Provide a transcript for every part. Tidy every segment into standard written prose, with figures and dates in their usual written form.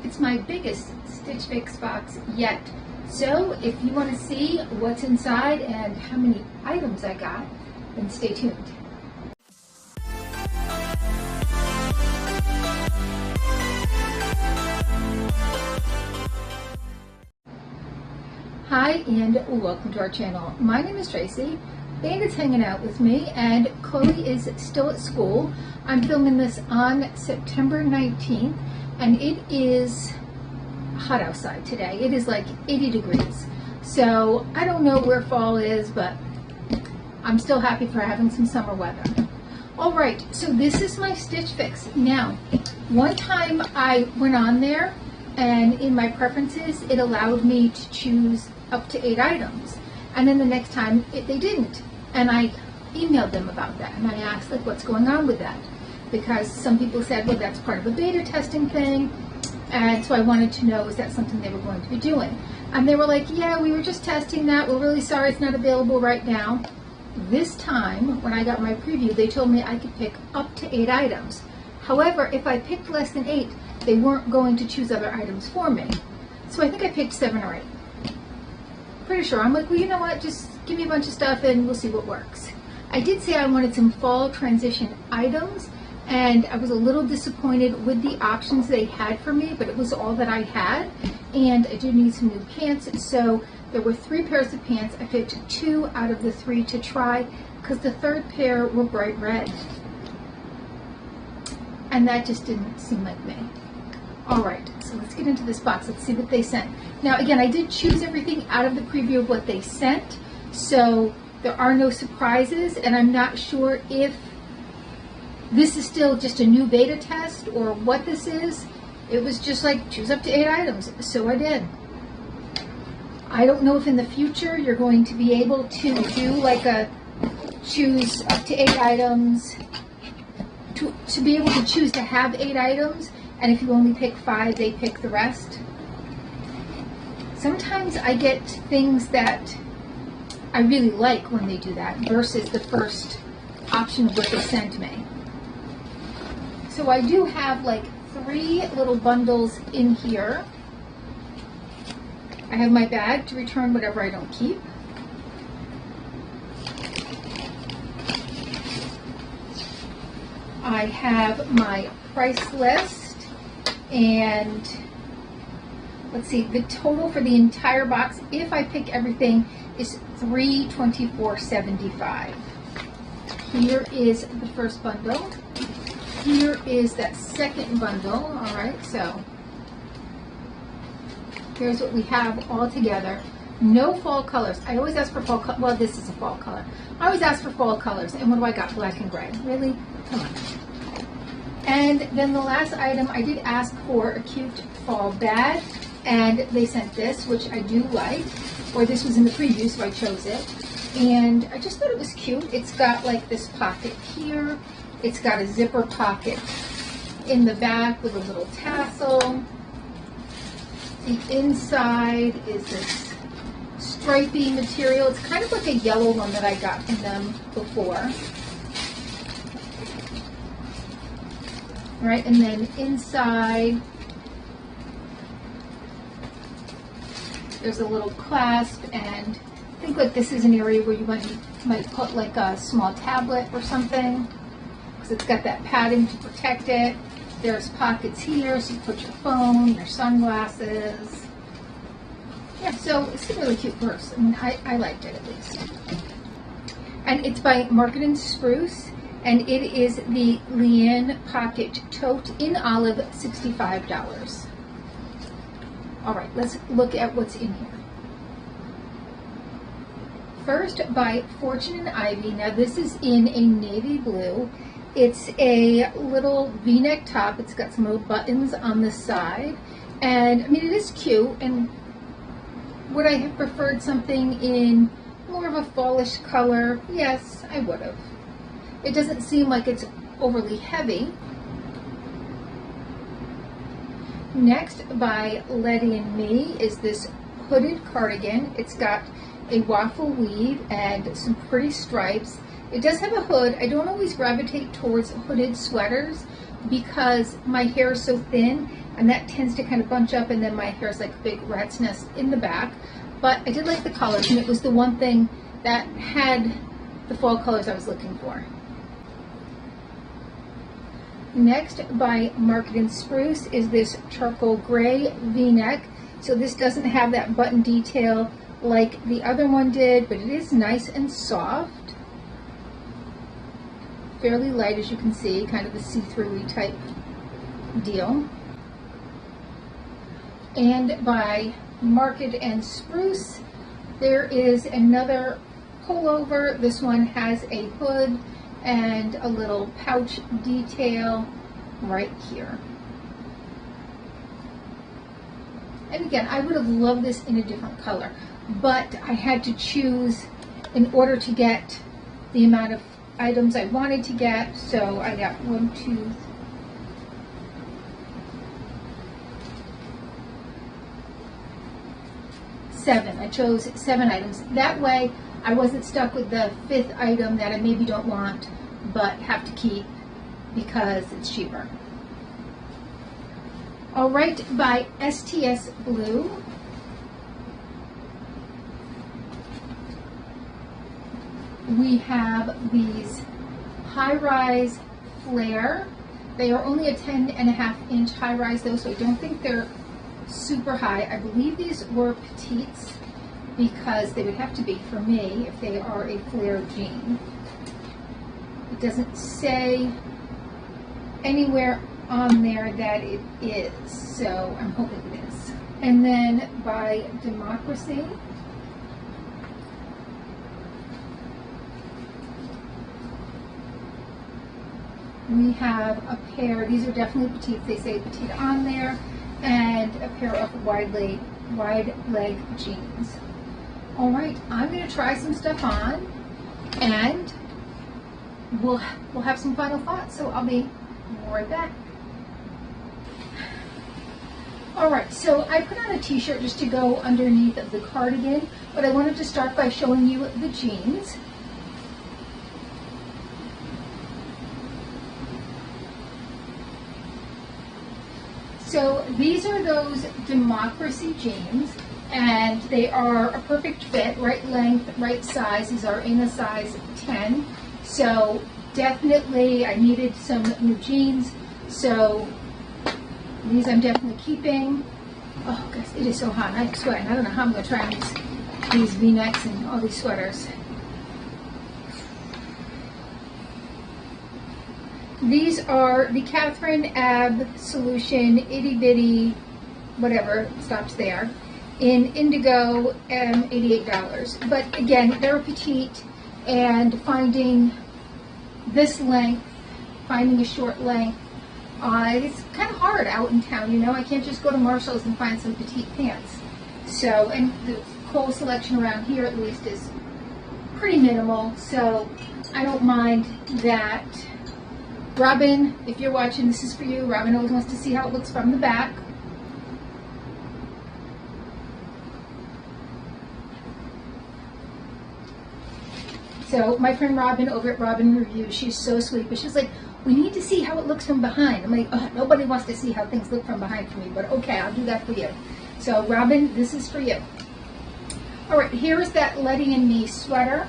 It's my biggest Stitch Fix box yet. So if you want to see what's inside and how many items I got, then stay tuned. Hi and welcome to our channel. My name is Tracey. Bandit's hanging out with me and Chloe is still at school. I'm filming this on September 19th and it is hot outside today. It is like 80 degrees. So I don't know where fall is, but I'm still happy for having some summer weather. All right, so this is my Stitch Fix. Now, one time I went on there and in my preferences, it allowed me to choose up to 8 items. And then the next time they didn't. And I emailed them about that. And I asked like, what's going on with that? Because some people said, well, that's part of a beta testing thing. And so I wanted to know, is that something they were going to be doing? And they were like, yeah, we were just testing that. We're really sorry it's not available right now. This time, when I got my preview, they told me I could pick up to 8 items. However, if I picked less than 8, they weren't going to choose other items for me. So I think I picked 7 or 8. Pretty sure. I'm like, well, you know what? Just give me a bunch of stuff and we'll see what works. I did say I wanted some fall transition items, and I was a little disappointed with the options they had for me, but it was all that I had. And I do need some new pants, so there were 3 pairs of pants. I picked 2 out of the 3 to try because the third pair were bright red. And that just didn't seem like me. All right, so let's get into this box. Let's see what they sent. Now, again, I did choose everything out of the preview of what they sent, so there are no surprises, and I'm not sure if this is still just a new beta test or what this is. It was just like, choose up to 8 items, so I did. I don't know if in the future you're going to be able to do like a choose up to 8 items, to be able to choose to have 8 items, and if you only pick 5, they pick the rest. Sometimes I get things that I really like when they do that versus the first option of what they sent me. So I do have like 3 little bundles in here. I have my bag to return whatever I don't keep. I have my price list, and let's see, the total for the entire box, if I pick everything, is $324.75. Here is the first bundle. Here is that second bundle. All right, so here's what we have all together. No fall colors. I always ask for fall color. Well, this is a fall color. I always ask for fall colors. And what do I got? Black and gray. Really? Come on. And then the last item, I did ask for a cute fall bag, and they sent this, which I do like, or this was in the preview, so I chose it. And I just thought it was cute. It's got like this pocket here. It's got a zipper pocket in the back with a little tassel. The inside is this stripy material. It's kind of like a yellow one that I got from them before. Right, and then inside, there's a little clasp, and I think like this is an area where you might put like a small tablet or something, because it's got that padding to protect it. There's pockets here, so you put your phone, your sunglasses. Yeah, so it's a really cute purse. I mean, I liked it at least. And it's by Market & Spruce. And it is the Leanne Pocket Tote in olive, $65. All right, let's look at what's in here. First, by Fortune & Ivy. Now, this is in a navy blue. It's a little V-neck top. It's got some little buttons on the side. And, I mean, it is cute. And would I have preferred something in more of a fallish color? Yes, I would have. It doesn't seem like it's overly heavy. Next, by Letty and Me, is this hooded cardigan. It's got a waffle weave and some pretty stripes. It does have a hood. I don't always gravitate towards hooded sweaters, because my hair is so thin, and that tends to kind of bunch up, and then my hair is like a big rat's nest in the back. But I did like the colors, and it was the one thing that had the fall colors I was looking for. Next, by Market & Spruce, is this charcoal gray V-neck. So this doesn't have that button detail like the other one did, but it is nice and soft. Fairly light, as you can see, kind of a see-through type deal. And by Market & Spruce, there is another pullover. This one has a hood and a little pouch detail right here. And again, I would have loved this in a different color, but I had to choose in order to get the amount of items I wanted to get. So I got 1, 2, 7. I chose 7 items. That way I wasn't stuck with the 5th item that I maybe don't want but have to keep because it's cheaper. Alright, by STS Blue, we have these high-rise flare. They are only a 10.5-inch high-rise though, so I don't think they're super high. I believe these were petites because they would have to be for me if they are a flare jean. It doesn't say anywhere on there that it is, so I'm hoping it is. And then by Democracy, we have a pair. These are definitely petites. They say petite on there, and a pair of wide leg jeans. All right, I'm going to try some stuff on, and we'll have some final thoughts. So I'll be right back. All right, so I put on a t-shirt just to go underneath of the cardigan, but I wanted to start by showing you the jeans. So these are those Democracy jeans, and they are a perfect fit, right length, right size. These are in a size 10. So definitely I needed some new jeans, so these I'm definitely keeping. Oh gosh, it is so hot. I'm sweating. I don't know how I'm going to try on these V-necks and all these sweaters. These are the Catherine Ab Solution Itty Bitty, whatever, stops there, in indigo, $88. But again, they're petite, and finding this length, finding a short length, it's kind of hard out in town, you know. I can't just go to Marshall's and find some petite pants. So, and the Kohl's selection around here at least is pretty minimal, so I don't mind that. Robin, if you're watching, this is for you. Robin always wants to see how it looks from the back. So my friend Robin over at Robin Review, she's so sweet, but she's like, we need to see how it looks from behind. I'm like, oh, nobody wants to see how things look from behind for me, but okay, I'll do that for you. So Robin, this is for you. All right, here's that Letty and Me sweater.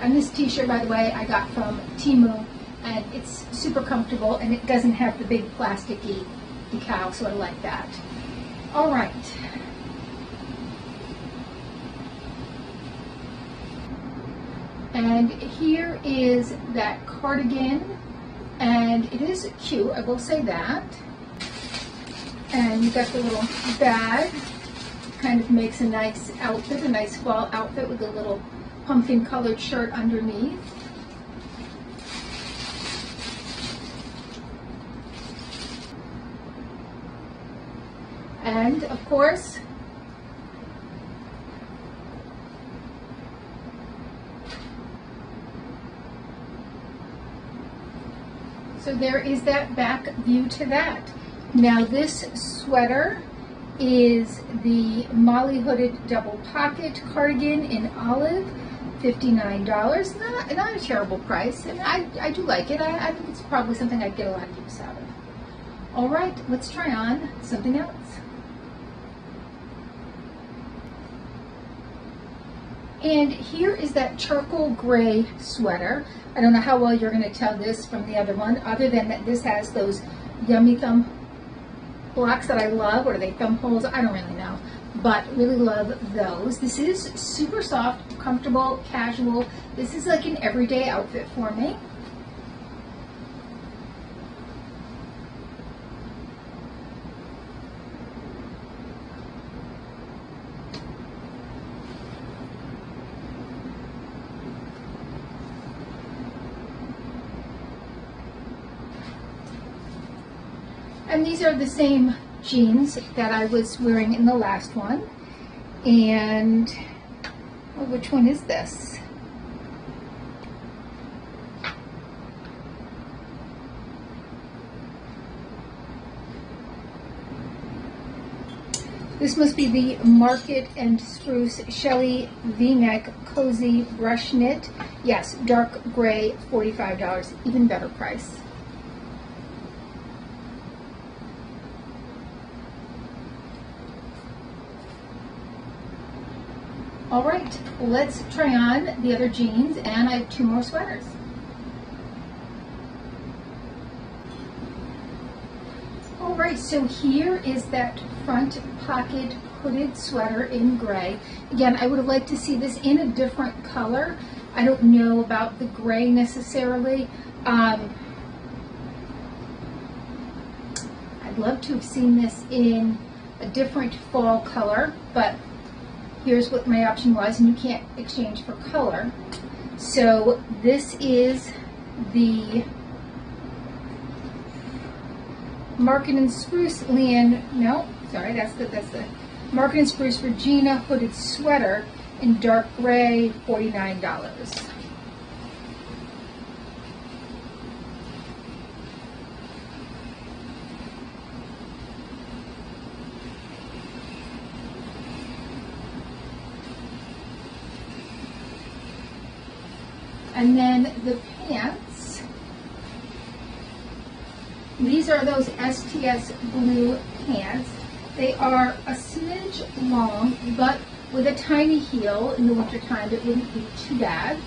And this t-shirt, by the way, I got from Temu, and it's super comfortable, and it doesn't have the big plasticky decal, so I like that. All right. And here is that cardigan, and it is cute, I will say that. And you got the little bag, kind of makes a nice outfit, a nice fall outfit with a little pumpkin colored shirt underneath. And of course, so there is that back view to that. Now this sweater is the Molly hooded double pocket cardigan in olive, $59. Not a terrible price, and I do like it. I think it's probably something I'd get a lot of use out of. All right, let's try on something else. And here is that charcoal gray sweater. I don't know how well you're going to tell this from the other one, other than that this has those yummy thumb blocks that I love. Or are they thumb holes? I don't really know, but really love those. This is super soft, comfortable, casual. This is like an everyday outfit for me. And these are the same jeans that I was wearing in the last one. And oh, which one is this? This must be the Market and Spruce Shelly V-neck cozy brush knit. Yes, dark gray, $45, even better price. All right, let's try on the other jeans, and I have 2 more sweaters. All right, so here is that front pocket hooded sweater in gray. Again, I would have liked to see this in a different color. I don't know about the gray necessarily. I'd love to have seen this in a different fall color, but here's what my option was, and you can't exchange for color. So this is the Market and Spruce that's the Market and Spruce Regina hooded sweater in dark gray, $49. And then the pants, these are those STS blue pants. They are a smidge long, but with a tiny heel in the wintertime, it wouldn't be too bad.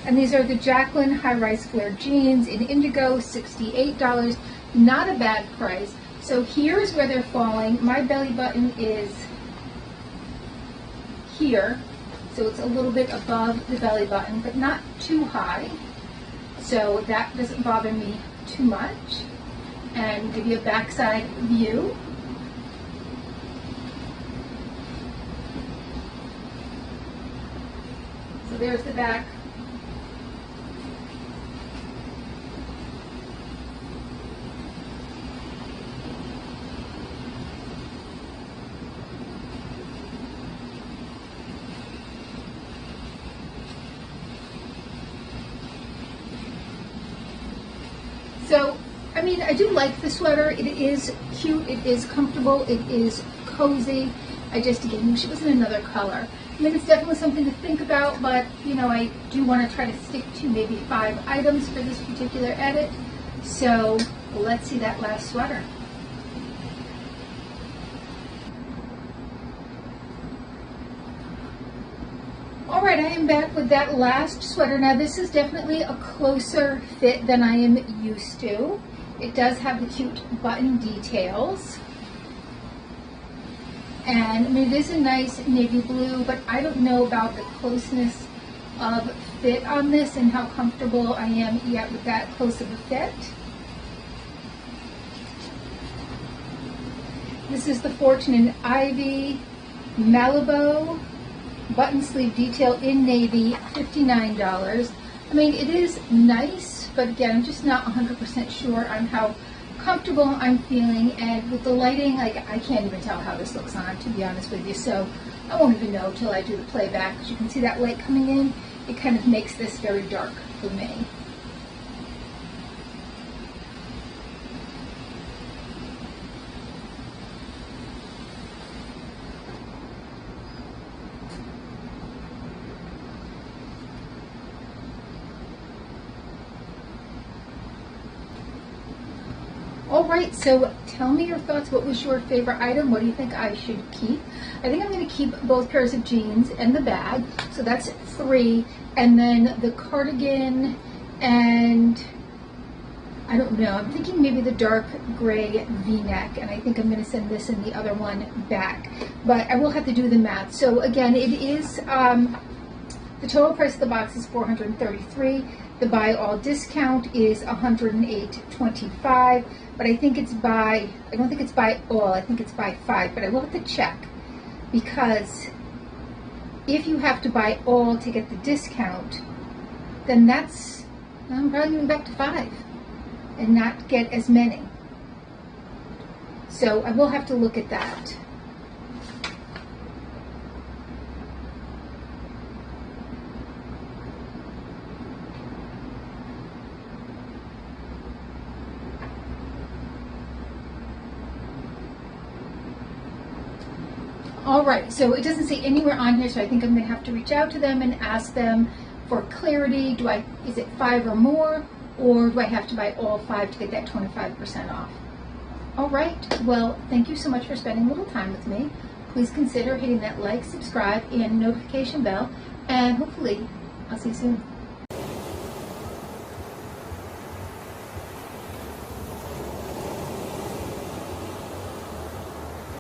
And these are the Jacqueline high-rise flare jeans in indigo, $68. Not a bad price. So here's where they're falling. My belly button is here. So it's a little bit above the belly button, but not too high. So that doesn't bother me too much. And give you a backside view. So there's the back. So, I mean, I do like the sweater. It is cute, it is comfortable, it is cozy. I just, again, wish it was in another color. I mean, it's definitely something to think about, but, you know, I do want to try to stick to maybe 5 items for this particular edit. So, let's see that last sweater. All right, I am back with that last sweater. Now this is definitely a closer fit than I am used to. It does have the cute button details. And I mean, it is a nice navy blue, but I don't know about the closeness of fit on this and how comfortable I am yet with that close of a fit. This is the Fortune and Ivy Malibu button sleeve detail in navy, $59. I mean, it is nice, but again, I'm just not 100% sure on how comfortable I'm feeling, and with the lighting, like, I can't even tell how this looks on, to be honest with you, so I won't even know till I do the playback. As you can see that light coming in, it kind of makes this very dark for me. All right, so tell me your thoughts. What was your favorite item? What do you think I should keep? I think I'm going to keep both pairs of jeans and the bag, so that's 3, and then the cardigan, and I don't know, I'm thinking maybe the dark gray v-neck, and I think I'm going to send this and the other one back, but I will have to do the math. So again, it is, the total price of the box is $433. The buy all discount is $108.25, but I think it's I don't think it's buy all, I think it's buy 5, but I will have to check, because if you have to buy all to get the discount, then that's, I'm probably going back to 5 and not get as many. So I will have to look at that. All right, so it doesn't say anywhere on here, so I think I'm going to have to reach out to them and ask them for clarity. Is it 5 or more, or do I have to buy all 5 to get that 25% off? All right, well, thank you so much for spending a little time with me. Please consider hitting that like, subscribe, and notification bell, and hopefully I'll see you soon.